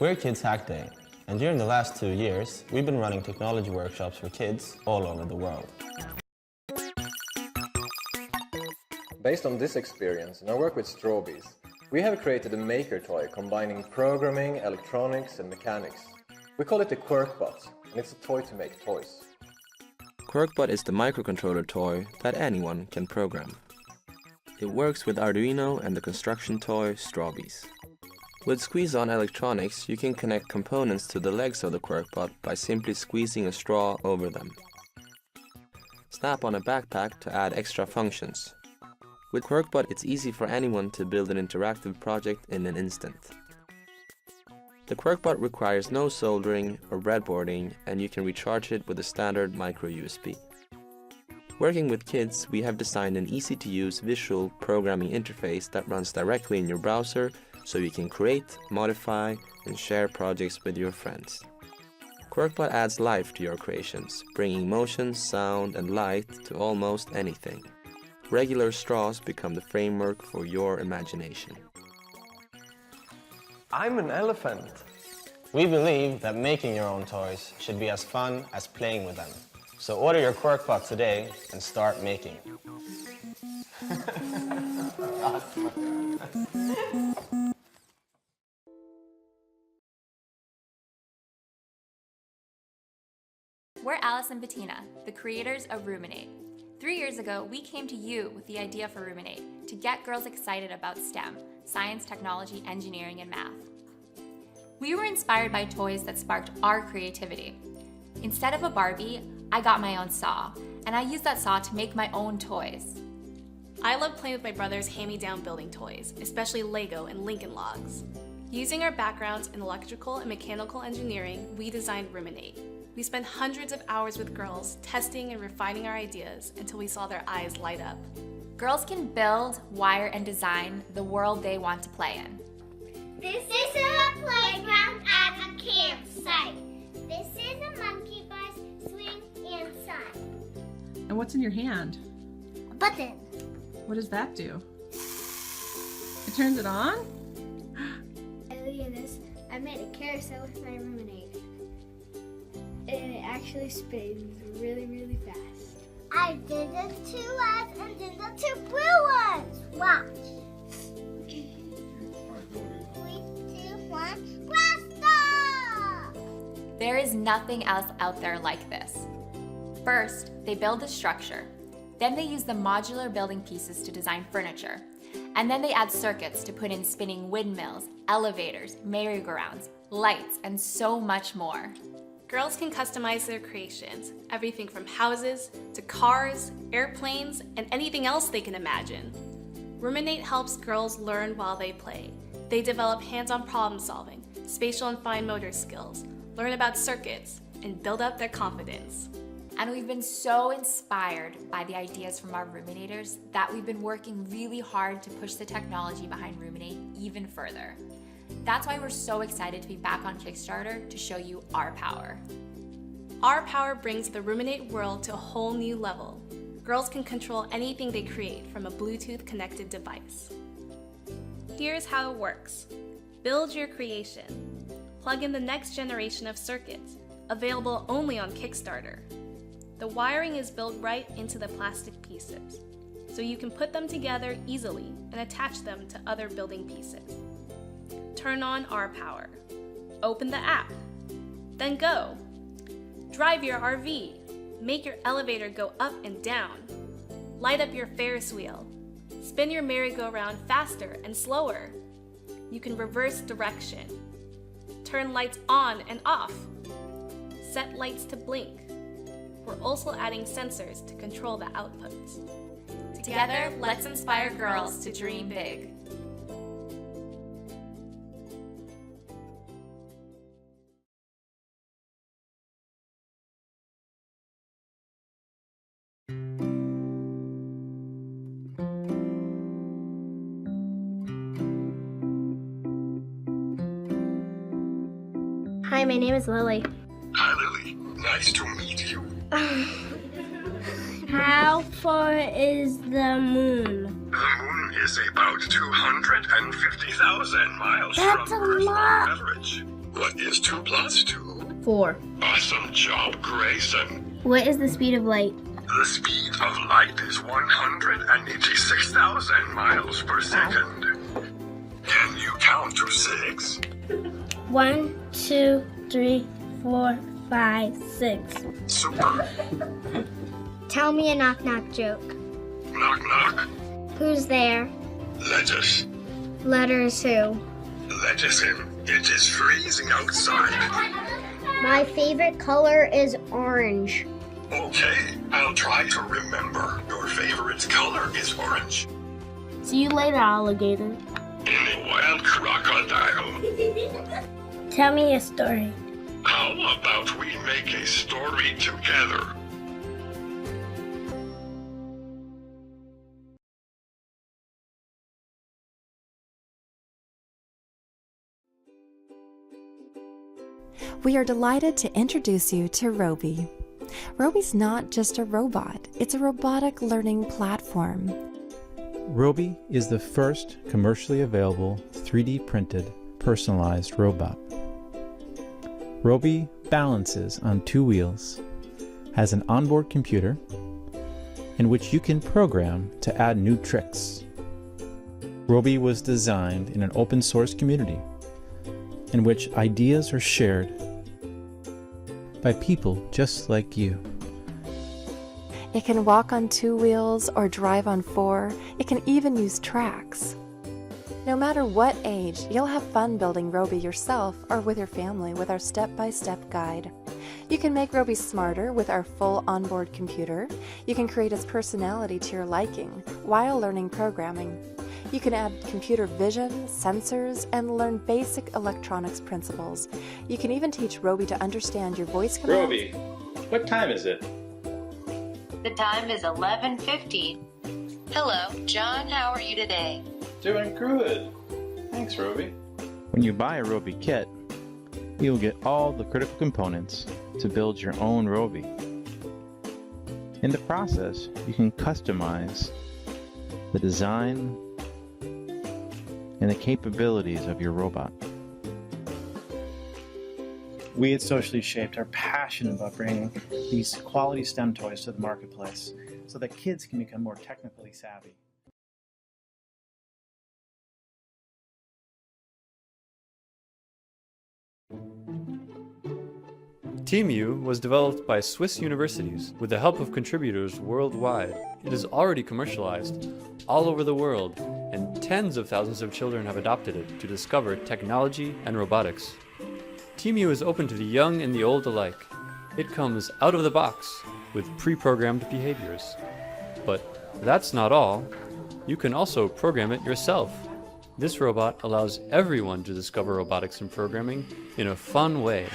We're Kids Hack Day, and during the last 2 years, we've been running technology workshops for kids all over the world. Based on this experience and our work with Strawbees, we have created a maker toy combining programming, electronics and mechanics. We call it the QuirkBot, and it's a toy to make toys. QuirkBot is the microcontroller toy that anyone can program. It works with Arduino and the construction toy Strawbees. With squeeze-on electronics, you can connect components to the legs of the QuirkBot by simply squeezing a straw over them. Snap on a backpack to add extra functions. With QuirkBot, it's easy for anyone to build an interactive project in an instant. The QuirkBot requires no soldering or breadboarding, and you can recharge it with a standard micro USB. Working with kids, we have designed an easy-to-use visual programming interface that runs directly in your browser, so you can create, modify, and share projects with your friends. QuirkBot adds life to your creations, bringing motion, sound, and light to almost anything. Regular straws become the framework for your imagination. I'm an elephant. We believe that making your own toys should be as fun as playing with them. So order your QuirkBot today and start making. We're Alice and Bettina, the creators of Ruminate. 3 years ago, we came to you with the idea for Ruminate to get girls excited about STEM, science, technology, engineering, and math. We were inspired by toys that sparked our creativity. Instead of a Barbie, I got my own saw, and I used that saw to make my own toys. I love playing with my brother's hand-me-down building toys, especially Lego and Lincoln Logs. Using our backgrounds in electrical and mechanical engineering, we designed Ruminate. We spent hundreds of hours with girls testing and refining our ideas until we saw their eyes light up. Girls can build, wire, and design the world they want to play in. This is a playground at a campsite. This is a monkey bus, swing, and sign. And what's in your hand? A button. What does that do? It turns it on? Look at this. I made a carousel with my Ruminate. It actually spins really, really fast. I did the 2 reds and did the 2 blue ones. Watch. 3, 2, 1, blast off! There is nothing else out there like this. First, they build the structure. Then they use the modular building pieces to design furniture. And then they add circuits to put in spinning windmills, elevators, merry-go-rounds, lights, and so much more. Girls can customize their creations, everything from houses to cars, airplanes, and anything else they can imagine. Ruminate helps girls learn while they play. They develop hands-on problem solving, spatial and fine motor skills, learn about circuits, and build up their confidence. And we've been so inspired by the ideas from our Ruminators that we've been working really hard to push the technology behind Ruminate even further. That's why we're so excited to be back on Kickstarter to show you our power. Our power brings the Ruminate world to a whole new level. Girls can control anything they create from a Bluetooth connected device. Here's how it works. Build your creation. Plug in the next generation of circuits, available only on Kickstarter. The wiring is built right into the plastic pieces, so you can put them together easily and attach them to other building pieces. Turn on our power. Open the app. Then go. Drive your RV. Make your elevator go up and down. Light up your Ferris wheel. Spin your merry-go-round faster and slower. You can reverse direction. Turn lights on and off. Set lights to blink. We're also adding sensors to control the outputs. Together, let's inspire girls to dream big. Hi, my name is Lily. Hi, Lily. Nice to meet you. How far is the moon? The moon is about 250,000 miles That's from a Earth's lot. average. What is 2 plus 2? 4. Awesome job, Grayson. What is the speed of light? The speed of light is 186,000 miles per second. Can you count to 6? 1, 2, 3, 4, 5, 6. Super. Tell me a knock-knock joke. Knock knock. Who's there? Lettuce. Letters who? Lettuce in. It is freezing outside. My favorite color is orange. Okay, I'll try to remember. Your favorite color is orange. See you later, alligator. In a wild crocodile. Tell me a story. How about we make a story together? We are delighted to introduce you to Roby. Roby's not just a robot, it's a robotic learning platform. Roby is the first commercially available 3D printed personalized robot. Roby balances on 2 wheels, has an onboard computer, in which you can program to add new tricks. Roby was designed in an open source community in which ideas are shared by people just like you. It can walk on 2 wheels or drive on 4. It can even use tracks. No matter what age, you'll have fun building Roby yourself or with your family with our step-by-step guide. You can make Roby smarter with our full onboard computer. You can create its personality to your liking while learning programming. You can add computer vision, sensors, and learn basic electronics principles. You can even teach Roby to understand your voice commands. Roby, what time is it? The time is 11:15. Hello, John, how are you today? Doing good. Thanks, Roby. When you buy a Roby kit, you'll get all the critical components to build your own Roby. In the process, you can customize the design and the capabilities of your robot. We at Socially Shaped are passionate about bringing these quality STEM toys to the marketplace so that kids can become more technically savvy. TeamU was developed by Swiss universities with the help of contributors worldwide. It is already commercialized all over the world, and tens of thousands of children have adopted it to discover technology and robotics. TeamU is open to the young and the old alike. It comes out of the box with pre-programmed behaviors. But that's not all. You can also program it yourself. This robot allows everyone to discover robotics and programming in a fun way.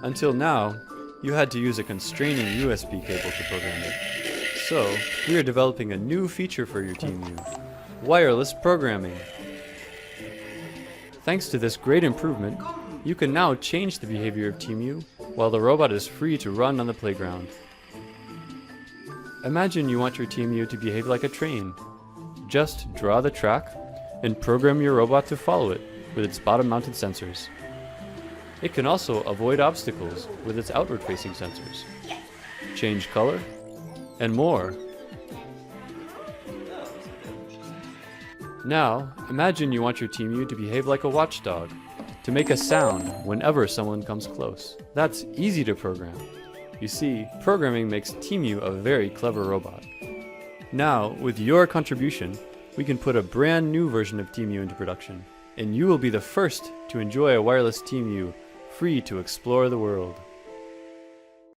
Until now, you had to use a constraining USB cable to program it. So, we are developing a new feature for your TeamU: wireless programming. Thanks to this great improvement, you can now change the behavior of TeamU while the robot is free to run on the playground. Imagine you want your TeamU to behave like a train. Just draw the track and program your robot to follow it with its bottom-mounted sensors. It can also avoid obstacles with its outward-facing sensors, change color, and more. Now, imagine you want your TeamU to behave like a watchdog, to make a sound whenever someone comes close. That's easy to program. You see, programming makes TeamU a very clever robot. Now, with your contribution, we can put a brand new version of TeamU into production, and you will be the first to enjoy a wireless TeamU free to explore the world.